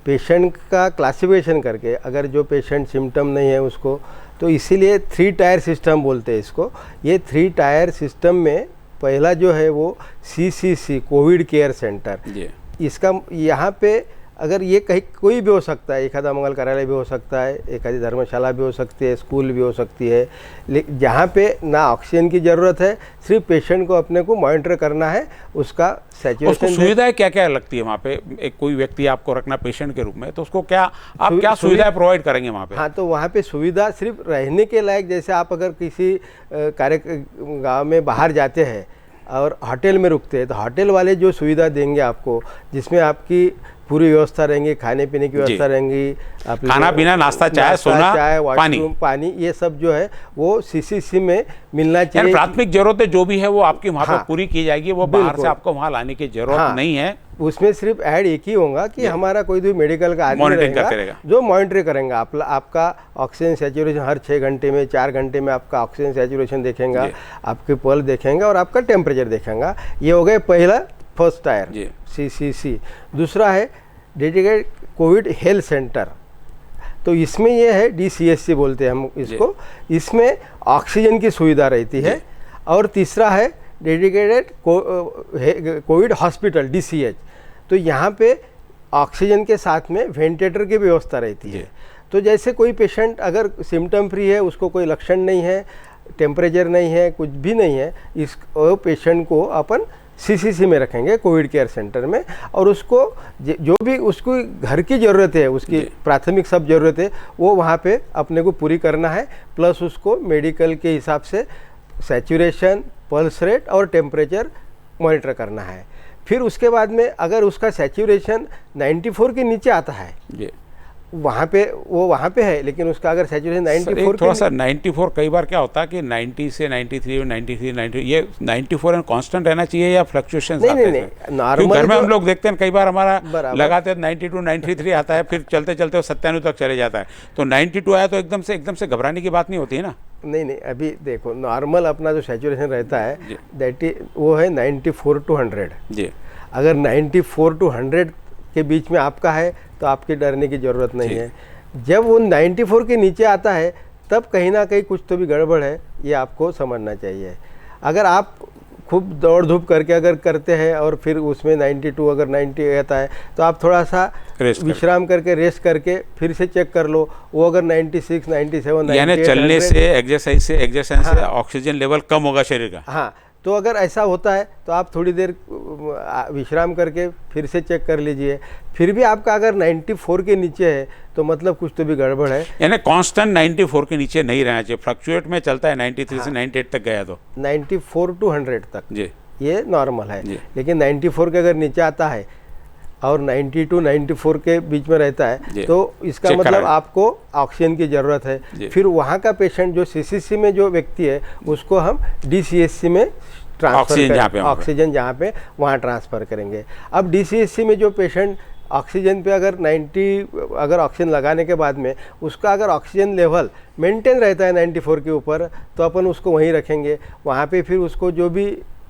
S2: पेशेंट का क्लासिफिकेशन करके, अगर जो पेशेंट सिम्टम नहीं है उसको, तो इसीलिए 3 टायर सिस्टम बोलते हैं इसको। ये 3 टायर सिस्टम में पहला जो है वो CCC कोविड केयर सेंटर, इसका यहाँ पे अगर ये कहीं कोई भी हो सकता है, एक आधा मंगल कार्यालय भी हो सकता है, एक आधी धर्मशाला भी हो सकती है, स्कूल भी हो सकती है, जहाँ पे ना ऑक्सीजन की ज़रूरत है, सिर्फ पेशेंट को अपने को मॉनिटर करना है, उसका सैचुरेशन।
S1: सुविधाएं क्या क्या लगती है वहाँ पे? एक कोई व्यक्ति आपको रखना पेशेंट के रूप में, तो उसको क्या आप क्या सुविधाएं प्रोवाइड करेंगे वहाँ पे?
S2: हाँ, तो वहाँ पे सुविधा सिर्फ रहने के लायक, जैसे आप अगर किसी गाँव में बाहर जाते हैं और होटल में रुकते हैं, तो होटल वाले जो सुविधा देंगे आपको, जिसमें आपकी पूरी व्यवस्था रहेंगी, खाने पीने की व्यवस्था रहेंगी,
S1: खाना पीना, नाश्ता, चाय, सोना,
S2: चाय, पानी, ये सब जो है वो CCC में मिलना चाहिए।
S1: प्राथमिक जरूरतें जो भी है वो आपकी वहाँ पे पूरी की जाएगी, वो बाहर से आपको वहाँ लाने की जरूरत नहीं है।
S2: उसमें सिर्फ ऐड एक ही होगा कि हमारा कोई भी मेडिकल का आदमी रहेगा जो मॉनिटर करेंगे आपका ऑक्सीजन सैचुरेशन, हर 6 घंटे में 4 घंटे में आपका ऑक्सीजन सैचुरेशन देखेंगे, आपके पल्स देखेंगे और आपका टेम्परेचर देखेंगे। ये हो गए पहला फर्स्ट टायर CCC। दूसरा है डेडिकेटेड कोविड हेल्थ सेंटर, तो इसमें ये है DCHC बोलते हैं हम इसको, इसमें ऑक्सीजन की सुविधा रहती है। और तीसरा है डेडिकेटेड कोविड हॉस्पिटल DCH, तो यहाँ पे ऑक्सीजन के साथ में वेंटिलेटर की व्यवस्था रहती है। तो जैसे कोई पेशेंट अगर सिम्टम फ्री है, उसको कोई लक्षण नहीं है, टेम्परेचर नहीं है, कुछ भी नहीं है, इस पेशेंट को अपन CCC में रखेंगे कोविड केयर सेंटर में, और उसको जो भी उसको घर की ज़रूरत है, उसकी प्राथमिक सब ज़रूरत है वो वहाँ पे अपने को पूरी करना है, प्लस उसको मेडिकल के हिसाब से सैचुरेशन, पल्स रेट और टेम्परेचर मॉनिटर करना है। फिर उसके बाद में अगर उसका सैचुरेशन 94 के नीचे आता है, वहाँ पे है, लेकिन उसका अगर सैचुरेशन 94
S1: थोड़ा सा 94, कई बार क्या होता है कि 90 से 93, 93, 90, ये 94 एंड कांस्टेंट रहना चाहिए या फ्लक्चुएशंस आते हैं? नहीं, नॉर्मल घर में हम लोग देखते हैं कई बार हमारा लगाते हैं 92, 93 आता है, फिर चलते चलते वो 97 तक चले जाता है। तो 92 आया तो एकदम से घबराने की बात नहीं होती है ना?
S2: नहीं, अभी देखो नॉर्मल अपना जो सैचुरेशन रहता है वो है 94 to 100 जी। अगर 94 to 100 के बीच में आपका है तो आपके डरने की ज़रूरत नहीं है। जब वो 94 के नीचे आता है तब कहीं ना कहीं कुछ तो भी गड़बड़ है, ये आपको समझना चाहिए। अगर आप खूब दौड़ धूप करके अगर करते हैं और फिर उसमें 92 अगर 90 आता है तो आप थोड़ा सा विश्राम करके रेस्ट करके फिर से चेक कर लो, वो अगर 96 97
S1: यानी चलने से एक्सरसाइज से ऑक्सीजन लेवल कम होगा शरीर का।
S2: हाँ, तो अगर ऐसा होता है तो आप थोड़ी देर विश्राम करके फिर से चेक कर लीजिए। फिर भी आपका अगर 94 के नीचे है तो मतलब कुछ तो भी गड़बड़ है।
S1: यानी कांस्टेंट 94 के नीचे नहीं रहना चाहिए, फ्लक्चुएट में चलता है 93 से 98 तक गया तो
S2: 94 to 100 तक
S1: जी
S2: ये नॉर्मल है। लेकिन 94 के अगर नीचे आता है और 90 to 94 के बीच में रहता है तो इसका मतलब आपको ऑक्सीजन की ज़रूरत है। फिर वहाँ का पेशेंट जो सीसीसी में जो व्यक्ति है उसको हम डीसीएससी में ट्रांसफर ऑक्सीजन जहाँ पे वहाँ ट्रांसफ़र करेंगे। अब डीसीएससी में जो पेशेंट ऑक्सीजन पे अगर 90 अगर ऑक्सीजन लगाने के बाद में उसका अगर ऑक्सीजन लेवल मेंटेन रहता है 94 के ऊपर तो अपन उसको वहीं रखेंगे। वहाँ पे फिर उसको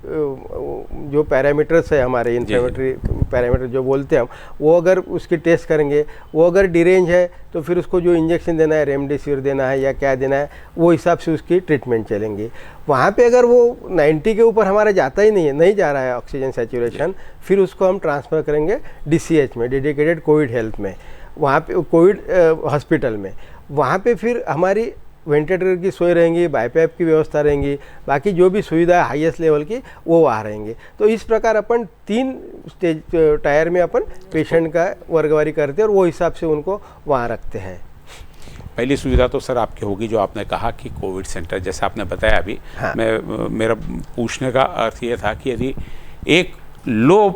S2: जो पैरामीटर्स है हमारे इन्फ्लेमेटरी पैरामीटर जो बोलते हैं हम, वो अगर उसकी टेस्ट करेंगे, वो अगर डिरेंज है तो फिर उसको जो इंजेक्शन देना है, रेमडेसिविर देना है या क्या देना है, वो हिसाब से उसकी ट्रीटमेंट चलेंगी। वहाँ पे अगर वो 90 के ऊपर हमारा जाता ही नहीं है, नहीं जा रहा है ऑक्सीजन सैचुरेशन, फिर उसको हम ट्रांसफ़र करेंगे DCH में, डेडिकेटेड कोविड हेल्थ में, वहाँ पे कोविड हॉस्पिटल में। वहाँ पे फिर हमारी वेंटिलेटर की सोई रहेंगी, बाईपैप की व्यवस्था रहेंगी, बाकी जो भी सुविधा हाईएस्ट लेवल की वो वहाँ रहेंगे। तो इस प्रकार अपन 3 स्टेज टायर में अपन पेशेंट का वर्गवारी करते हैं और वो हिसाब से उनको वहाँ रखते हैं।
S1: पहली सुविधा तो सर आपकी होगी जो आपने कहा कि कोविड सेंटर, जैसे आपने बताया अभी। हाँ। मेरा पूछने का अर्थ ये था कि यदि एक लो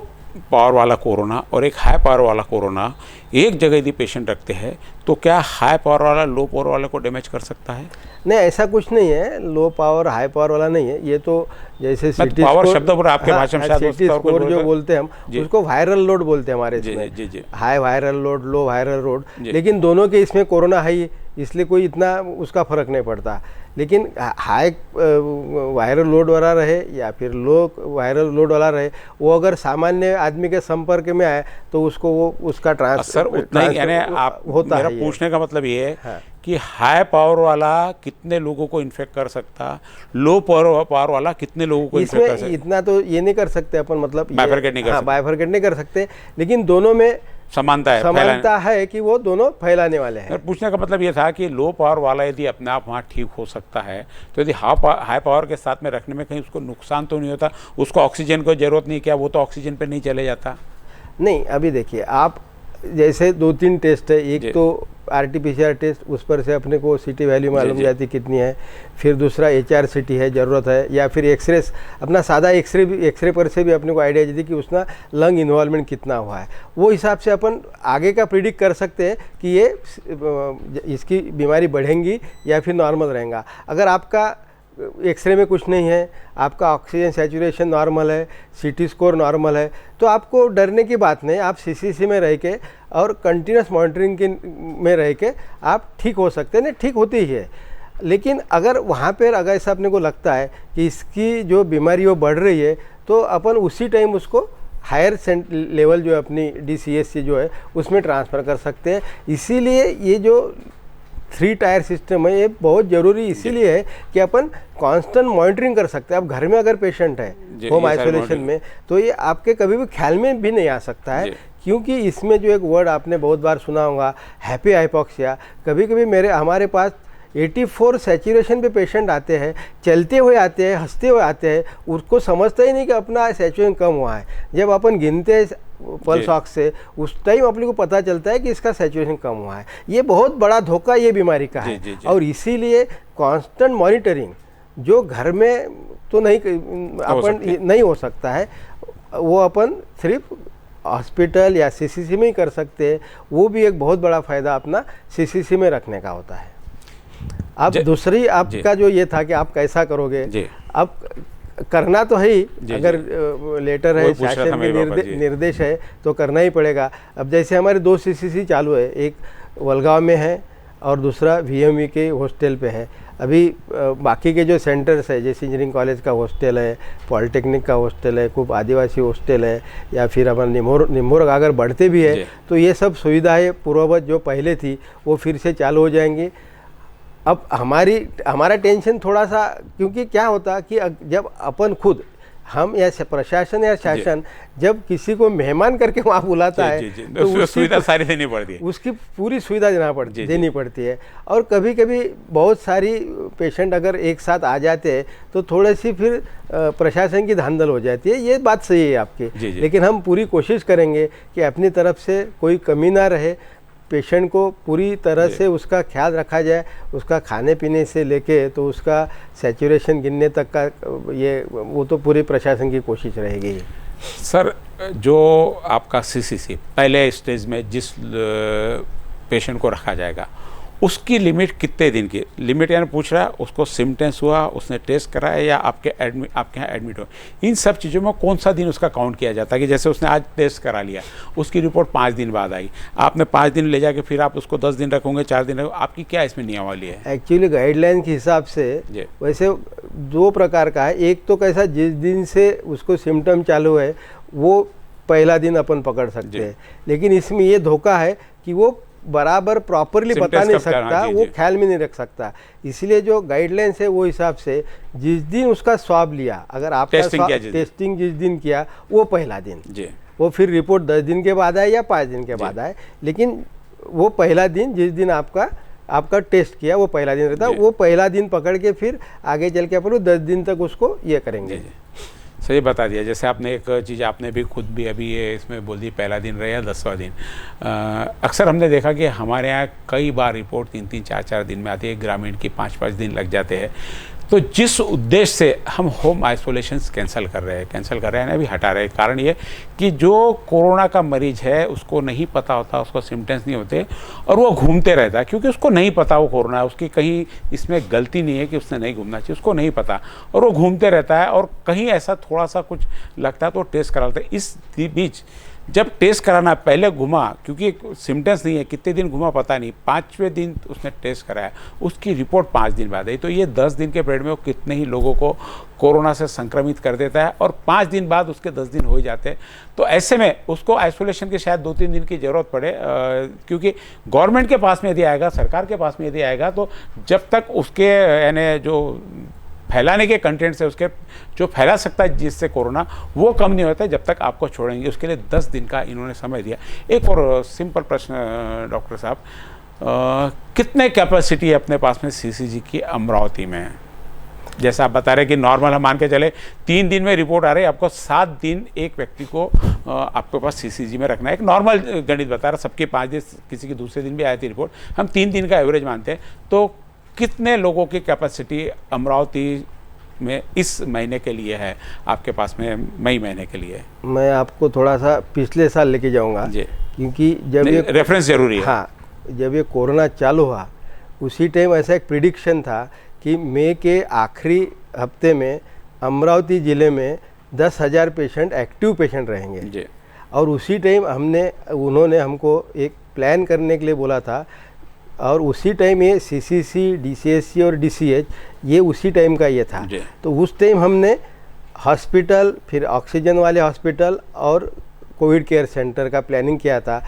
S1: पावर वाला कोरोना और एक हाई पावर वाला कोरोना एक जगह यदि पेशेंट रखते हैं तो क्या हाई पावर वाला लो पावर वाले को डैमेज कर सकता है?
S2: नहीं, ऐसा कुछ नहीं है, लो पावर हाई पावर वाला नहीं है। ये तो जैसे सिटी
S1: पावर शब्द पर आपके भाषा में
S2: सिटी स्कोर जो बोलते हैं हम उसको वायरल लोड बोलते हैं हमारे इसमें, हाई वायरल लोड, लो वायरल लोड। लेकिन दोनों के इसमें कोरोना हाई, इसलिए कोई इतना उसका फर्क नहीं पड़ता। लेकिन हाई वायरल लोड वाला रहे या फिर लो वायरल लोड वाला रहे, वो अगर सामान्य आदमी के संपर्क में आए तो उसको वो उसका
S1: सर उतना ही, यानी आप होता है। मेरा पूछने का मतलब ये है हाँ। कि हाई पावर वाला कितने लोगों को इन्फेक्ट कर सकता, लो पावर वाला कितने लोगों को इन्फेक्ट कर सकता?
S2: इतना तो ये नहीं कर सकते अपन, मतलब
S1: बाइफरकेट नहीं कर सकते।
S2: बाइफरकेट नहीं कर सकते, लेकिन दोनों में समानता है कि वो दोनों फैलाने वाले हैं।
S1: पूछने का मतलब ये था कि लो पावर वाला यदि अपने आप वहाँ ठीक हो सकता है तो यदि हाई पावर के साथ में रखने में कहीं उसको नुकसान तो नहीं होता? उसको ऑक्सीजन की जरूरत नहीं, क्या वो तो ऑक्सीजन पे नहीं चले जाता?
S2: नहीं, अभी देखिए आप जैसे 2-3 टेस्ट है, एक तो RT-PCR टेस्ट, उस पर से अपने को CT वैल्यू मालूम जाती कितनी है। फिर दूसरा HRCT है, ज़रूरत है, या फिर एक्सरे, अपना सादा एक्सरे पर से भी अपने को आइडिया जाती कि उसका लंग इन्वॉल्वमेंट कितना हुआ है। वो हिसाब से अपन आगे का प्रिडिक्ट कर सकते हैं कि ये इसकी बीमारी बढ़ेंगी या फिर नॉर्मल रहेगा। अगर आपका एक्सरे में कुछ नहीं है, आपका ऑक्सीजन सैचुरेशन नॉर्मल है, CT स्कोर नॉर्मल है, तो आपको डरने की बात नहीं। आप CCC में रह के और कंटिन्यूस मॉनिटरिंग के में रह के आप ठीक हो सकते हैं, नहीं ठीक होती ही है। लेकिन अगर वहाँ पर अगर ऐसा अपने को लगता है कि इसकी जो बीमारी वो बढ़ रही है तो अपन उसी टाइम उसको हायर लेवल जो अपनी DCSC जो है उसमें ट्रांसफ़र कर सकते हैं। इसीलिए ये जो 3 टायर सिस्टम है ये बहुत ज़रूरी इसीलिए है कि अपन कांस्टेंट मॉनिटरिंग कर सकते हैं। आप घर में अगर पेशेंट है होम आइसोलेशन में तो ये आपके कभी भी ख्याल में भी नहीं आ सकता है, क्योंकि इसमें जो एक वर्ड आपने बहुत बार सुना होगा, हैप्पी हाइपोक्सिया। कभी कभी हमारे पास 84 सैचुरेशन पे पेशेंट आते हैं, चलते हुए आते हैं, हंसते हुए आते हैं, उसको समझता ही नहीं कि अपना सैचुरेशन कम हुआ है। जब अपन गिनते हैं पल्स ऑक्स से उस टाइम अपने को पता चलता है कि इसका सैचुरेशन कम हुआ है। ये बहुत बड़ा धोखा ये बीमारी का है। और इसीलिए कांस्टेंट मॉनिटरिंग जो घर में तो नहीं नहीं हो सकता है, वो अपन सिर्फ हॉस्पिटल या CCC में ही कर सकते हैं। वो भी एक बहुत बड़ा फ़ायदा अपना CCC में रखने का होता है। अब दूसरी आपका जो ये था कि आप कैसा करोगे, अब करना तो है ही, अगर लेटर है, शासन में निर्देश है तो करना ही पड़ेगा। अब जैसे हमारे 2 CCC चालू है, एक वलगांव में है और दूसरा VMV के हॉस्टल पे है। अभी बाकी के जो सेंटर्स है जैसे इंजीनियरिंग कॉलेज का हॉस्टल है, पॉलिटेक्निक का हॉस्टल है, खूब आदिवासी हॉस्टल है, या फिर अपन निम्बोर अगर बढ़ते भी है तो ये सब सुविधाएँ पूर्ववत जो पहले थी वो फिर से चालू हो जाएंगी। अब हमारा टेंशन थोड़ा सा, क्योंकि क्या होता कि जब अपन खुद हम या प्रशासन या शासन जब किसी को मेहमान करके वहाँ बुलाता है
S1: तो उसकी सुविधा सारी देनी पड़ती है,
S2: उसकी पूरी सुविधा देनी पड़ती है। और कभी कभी बहुत सारी पेशेंट अगर एक साथ आ जाते हैं तो थोड़ी सी फिर प्रशासन की धांधल हो जाती है, ये बात सही है आपकी। लेकिन हम पूरी कोशिश करेंगे कि अपनी तरफ से कोई कमी ना रहे, पेशेंट को पूरी तरह से उसका ख्याल रखा जाए, उसका खाने पीने से लेके तो उसका सैचुरेशन गिनने तक का वो तो पूरी प्रशासन की कोशिश रहेगी।
S1: सर, जो आपका सीसीसी पहले स्टेज में जिस पेशेंट को रखा जाएगा उसकी लिमिट कितने दिन की लिमिट, यानी पूछ रहा है उसको सिम्टम्स हुआ, उसने टेस्ट कराया या आपके यहाँ एडमिट हो, इन सब चीज़ों में कौन सा दिन उसका काउंट किया जाता है? कि जैसे उसने आज टेस्ट करा लिया, उसकी रिपोर्ट 5 दिन बाद आई, आपने 5 दिन ले जाके फिर आप उसको 10 दिन रखोगे, 4 दिन रखोगे, आपकी क्या इसमें नियमावली है?
S2: एक्चुअली गाइडलाइन के हिसाब से वैसे 2 प्रकार का है। एक तो कैसा, जिस दिन से उसको सिम्टम चालू है वो पहला दिन अपन पकड़ सकते हैं, लेकिन इसमें ये धोखा है कि वो बराबर प्रॉपरली बता नहीं सकता, वो ख्याल में नहीं रख सकता। इसलिए जो गाइडलाइंस है वो हिसाब से जिस दिन उसका स्वाब लिया, अगर आपका टेस्टिंग जिस दिन किया वो पहला दिन, वो फिर रिपोर्ट 10 दिन के बाद आए या 5 दिन के बाद आए, लेकिन वो पहला दिन जिस दिन आपका टेस्ट किया वो पहला दिन रहता है। वो पहला दिन पकड़ के फिर आगे चल के अपन 10 दिन तक उसको ये करेंगे।
S1: सही बता दिया। जैसे आपने एक चीज़ आपने भी खुद भी अभी ये इसमें बोल दी, पहला दिन रहे या 10वां दिन। अक्सर हमने देखा कि हमारे यहाँ कई बार रिपोर्ट 3-3, 4-4 दिन में आती है, ग्रामीण की 5-5 दिन लग जाते हैं। तो जिस उद्देश्य से हम होम आइसोलेशन कैंसिल कर रहे हैं ना, अभी हटा रहे हैं, कारण ये कि जो कोरोना का मरीज है उसको नहीं पता होता, उसको सिम्टम्स नहीं होते और वो घूमते रहता है, क्योंकि उसको नहीं पता वो कोरोना है, उसकी कहीं इसमें गलती नहीं है कि उसने नहीं घूमना चाहिए, उसको नहीं पता और वो घूमते रहता है और कहीं ऐसा थोड़ा सा कुछ लगता है तो टेस्ट करा लेता है। इस बीच जब टेस्ट कराना पहले घुमा, क्योंकि सिम्टम्स नहीं है, कितने दिन घुमा पता नहीं, 5वें दिन उसने टेस्ट कराया, उसकी रिपोर्ट 5 दिन बाद आई, तो ये 10 दिन के पीरियड में वो कितने ही लोगों को कोरोना से संक्रमित कर देता है और 5 दिन बाद उसके 10 दिन हो ही जाते हैं। तो ऐसे में उसको आइसोलेशन की शायद 2-3 दिन की ज़रूरत पड़े, क्योंकि गवर्नमेंट के पास में यदि आएगा, सरकार के पास में यदि आएगा, तो जब तक उसके यानी जो फैलाने के कंटेंट से उसके जो फैला सकता है जिससे कोरोना, वो कम नहीं होता है जब तक आपको छोड़ेंगे। उसके लिए 10 दिन का इन्होंने समय दिया। एक और सिंपल प्रश्न डॉक्टर साहब, कितने कैपेसिटी है अपने पास में सीसीजी की अमरावती में? जैसा आप बता रहे कि नॉर्मल हम मान के चले 3 दिन में रिपोर्ट आ रही है, आपको 7 दिन एक व्यक्ति को आपके पास सीसीजी में रखना है। एक नॉर्मल गणित बता रहा, सबके 5 दिन, किसी की दूसरे दिन भी आई थी रिपोर्ट, हम 3 दिन का एवरेज मानते हैं, तो कितने लोगों की कैपेसिटी अमरावती में इस महीने के लिए है आपके पास में, मई महीने के लिए?
S2: मैं आपको थोड़ा सा पिछले साल लेके जाऊंगा जी, क्योंकि जब ये
S1: रेफरेंस जरूरी है।
S2: हाँ, जब ये कोरोना चालू हुआ उसी टाइम ऐसा एक प्रिडिक्शन था कि मई के आखिरी हफ्ते में अमरावती ज़िले में 10,000 पेशेंट एक्टिव पेशेंट रहेंगे जी। और उसी टाइम उन्होंने हमको एक प्लान करने के लिए बोला था, और उसी टाइम ये सीसीसी, डीसीएससी और डीसीएच ये उसी टाइम का ये था। तो उस टाइम हमने हॉस्पिटल, फिर ऑक्सीजन वाले हॉस्पिटल और कोविड केयर सेंटर का प्लानिंग किया था।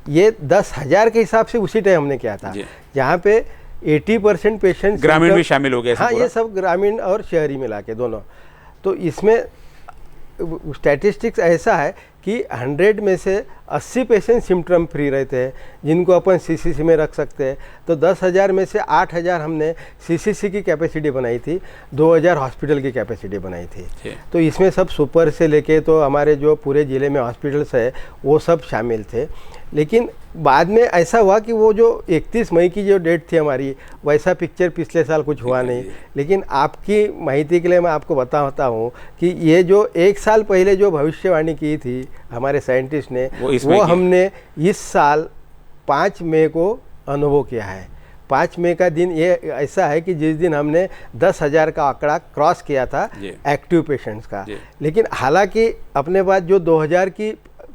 S2: ये 10,000 के हिसाब से उसी टाइम हमने किया था, जहाँ पे 80% पेशेंट
S1: ग्रामीण भी शामिल हो गए।
S2: हाँ, ये सब ग्रामीण और शहरी मिला के दोनों। तो इसमें स्टैटिस्टिक्स ऐसा है कि 100 में से 80 पेशेंट सिम्टम फ्री रहते हैं जिनको अपन सीसीसी में रख सकते हैं। तो 10,000 में से 8,000 हमने सीसीसी की कैपेसिटी बनाई थी, 2,000 हॉस्पिटल की कैपेसिटी बनाई थी। तो इसमें सब सुपर से लेके तो हमारे जो पूरे ज़िले में हॉस्पिटल्स है वो सब शामिल थे। लेकिन बाद में ऐसा हुआ कि वो जो 31 मई की जो डेट थी हमारी, वैसा पिक्चर पिछले साल कुछ हुआ नहीं। लेकिन आपकी माहिती के लिए मैं आपको बताता हूँ कि ये जो 1 साल पहले जो भविष्यवाणी की थी हमारे साइंटिस्ट ने, वो हमने इस साल 5 मई को अनुभव किया है। 5 मई का दिन ये ऐसा है कि जिस दिन हमने 10,000 का आंकड़ा क्रॉस किया था एक्टिव पेशेंट्स का। लेकिन हालांकि अपने पास जो 2,000 की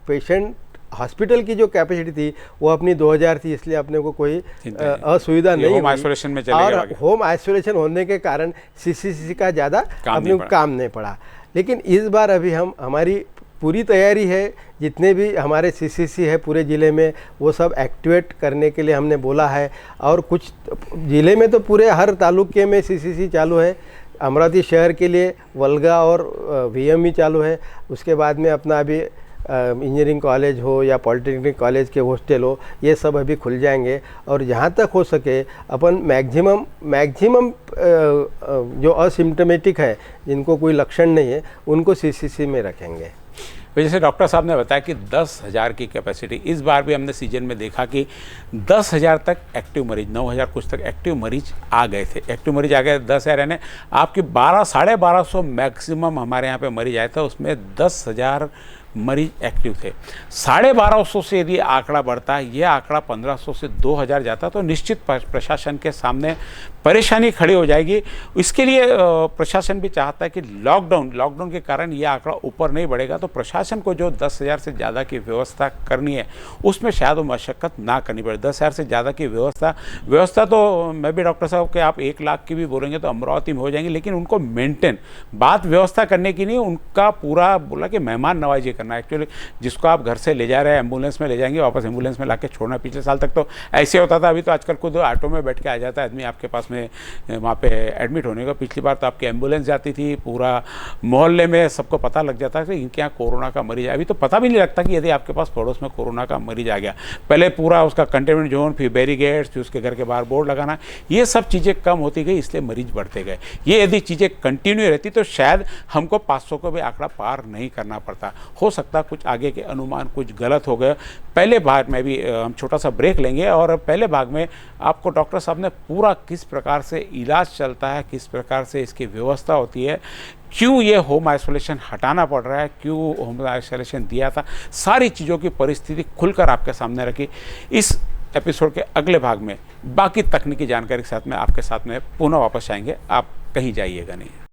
S2: पेशेंट हॉस्पिटल की जो कैपेसिटी थी वो अपनी 2,000 थी, इसलिए अपने को कोई असुविधा नहीं, होम आइसोलेशन में चले गए। और होम आइसोलेशन होने के कारण सीसीसी का ज़्यादा अपने को काम नहीं पड़ा। लेकिन इस बार अभी हमारी पूरी तैयारी है, जितने भी हमारे सीसीसी है पूरे ज़िले में वो सब एक्टिवेट करने के लिए हमने बोला है। और कुछ ज़िले में तो पूरे हर तालुके में सीसीसी चालू है, अमरावती शहर के लिए वल्गा और वीएमई चालू है। उसके बाद में अपना अभी इंजीनियरिंग कॉलेज हो या पॉलिटेक्निक कॉलेज के हॉस्टल हो, ये सब अभी खुल जाएंगे। और जहाँ तक हो सके अपन मैक्सिमम जो असिम्टोमेटिक है, जिनको कोई लक्षण नहीं है, उनको सीसीसी में रखेंगे।
S1: जैसे डॉक्टर साहब ने बताया कि 10,000 की कैपेसिटी, इस बार भी हमने सीजन में देखा कि 10,000 तक एक्टिव मरीज, 9,000 कुछ तक एक्टिव मरीज आ गए थे। एक्टिव मरीज आ गए 10,000, यानी आपकी 1200-1250 मैक्सिमम हमारे यहाँ पे मरीज आए थे, उसमें 10,000 मरीज एक्टिव थे। 1250 से यदि आंकड़ा बढ़ता है, ये आंकड़ा 1500 से 2000 जाता, तो निश्चित प्रशासन के सामने परेशानी खड़ी हो जाएगी। इसके लिए प्रशासन भी चाहता है कि लॉकडाउन के कारण ये आंकड़ा ऊपर नहीं बढ़ेगा, तो प्रशासन को जो 10,000 से ज़्यादा की व्यवस्था करनी है, उसमें शायद वो मशक्क़त ना करनी पड़े। 10,000 से ज़्यादा की व्यवस्था तो मैं भी डॉक्टर साहब के आप 1 लाख की भी बोलेंगे तो अमरावती में हो जाएंगी, लेकिन उनको मेंटेन, बात व्यवस्था करने की नहीं, उनका पूरा बोला कि मेहमान नवाजी करना। एक्चुअली जिसको आप घर से ले जा रहे हैं, एम्बुलेंस में ले जाएंगे, वापस एम्बुलेंस में लाके छोड़ना। पिछले साल तक तो ऐसे होता था, अभी तो आजकल खुद ऑटो में बैठ के आ जाता है आदमी आपके पास में वहाँ पे एडमिट होने का। पिछली बार तो आपकी एम्बुलेंस जाती थी, पूरा मोहल्ले में सबको पता लग जाता है कि इनके यहाँ कोरोना का मरीज है। अभी तो पता भी नहीं लगता कि यदि आपके पास पड़ोस में कोरोना का मरीज आ गया। पहले पूरा उसका कंटेनमेंट जोन, फिर बैरिकेड्स, फिर उसके घर के बाहर बोर्ड लगाना, ये सब चीज़ें कम होती गई, इसलिए मरीज बढ़ते गए। ये यदि चीज़ें कंटिन्यू रहती तो शायद हमको 500 को भी आंकड़ा पार नहीं करना पड़ता। हो सकता कुछ आगे के अनुमान कुछ गलत हो गए। पहले भाग में भी हम छोटा सा ब्रेक लेंगे, और पहले भाग में आपको डॉक्टर साहब ने पूरा किस प्रकार से इलाज चलता है, किस प्रकार से इसकी व्यवस्था होती है, क्यों ये होम आइसोलेशन हटाना पड़ रहा है, क्यों होम आइसोलेशन दिया था, सारी चीज़ों की परिस्थिति खुलकर आपके सामने रखी। इस एपिसोड के अगले भाग में बाकी तकनीकी जानकारी के साथ में आपके साथ में पुनः वापस आएंगे। आप कहीं जाइएगा नहीं।